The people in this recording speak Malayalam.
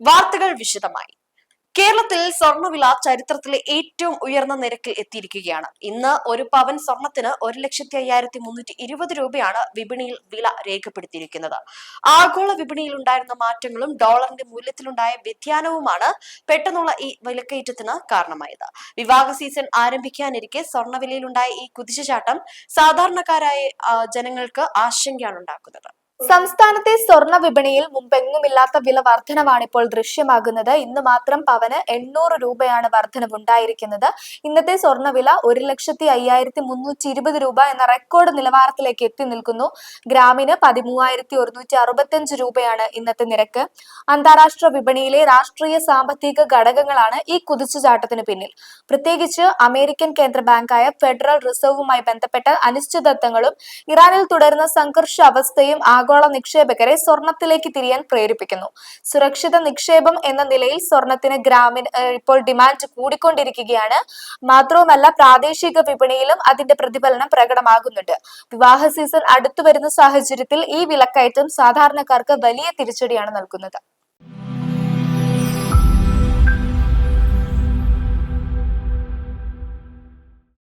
വാർത്തകൾ വിശദമായി. കേരളത്തിൽ സ്വർണ്ണവില ചരിത്രത്തിലെ ഏറ്റവും ഉയർന്ന നിരക്കിൽ എത്തിയിരിക്കുകയാണ്. ഇന്ന് ഒരു പവൻ സ്വർണത്തിന് 1,50,320 രൂപയാണ് വിപണിയിൽ വില രേഖപ്പെടുത്തിയിരിക്കുന്നത്. ആഗോള വിപണിയിൽ ഉണ്ടായിരുന്ന മാറ്റങ്ങളും ഡോളറിന്റെ മൂല്യത്തിലുണ്ടായ വ്യതിയാനവുമാണ് പെട്ടെന്നുള്ള ഈ വിലക്കയറ്റത്തിന് കാരണമായത്. വിവാഹ സീസൺ ആരംഭിക്കാനിരിക്കെ സ്വർണ്ണവിലയിലുണ്ടായ ഈ കുതിച്ചുചാട്ടം സാധാരണക്കാരായ ജനങ്ങൾക്ക് ആശങ്കയാണ് ഉണ്ടാക്കുന്നത്. സംസ്ഥാനത്തെ സ്വർണ്ണ വിപണിയിൽ മുമ്പെങ്ങുമില്ലാത്ത വില വർധനവാണ് ഇപ്പോൾ ദൃശ്യമാകുന്നത്. ഇന്ന് മാത്രം പവന് 800 രൂപയാണ് വർധനവുണ്ടായിരിക്കുന്നത്. ഇന്നത്തെ സ്വർണ്ണവില 1,05,320 രൂപ എന്ന റെക്കോർഡ് നിലവാരത്തിലേക്ക് എത്തി നിൽക്കുന്നു. ഗ്രാമിന് 13,165 രൂപയാണ് ഇന്നത്തെ നിരക്ക്. അന്താരാഷ്ട്ര വിപണിയിലെ രാഷ്ട്രീയ സാമ്പത്തിക ഘടകങ്ങളാണ് ഈ കുതിച്ചുചാട്ടത്തിന് പിന്നിൽ. പ്രത്യേകിച്ച് അമേരിക്കൻ കേന്ദ്ര ബാങ്കായ ഫെഡറൽ റിസർവുമായി ബന്ധപ്പെട്ട അനിശ്ചിതത്വങ്ങളും ഇറാനിൽ തുടരുന്ന സംഘർഷാവസ്ഥയും ആഗോള നിക്ഷേപകരെ സ്വർണത്തിലേക്ക് തിരിയാൻ പ്രേരിപ്പിക്കുന്നു. സുരക്ഷിത നിക്ഷേപം എന്ന നിലയിൽ സ്വർണത്തിന് ഗ്രാമിന് ഇപ്പോൾ ഡിമാൻഡ് കൂടിക്കൊണ്ടിരിക്കുകയാണ്. മാത്രവുമല്ല, പ്രാദേശിക വിപണിയിലും അതിന്റെ പ്രതിഫലനം പ്രകടമാകുന്നുണ്ട്. വിവാഹ സീസൺ അടുത്തു വരുന്ന സാഹചര്യത്തിൽ ഈ വിലക്കയറ്റം സാധാരണക്കാർക്ക് വലിയ തിരിച്ചടിയാണ് നൽകുന്നത്.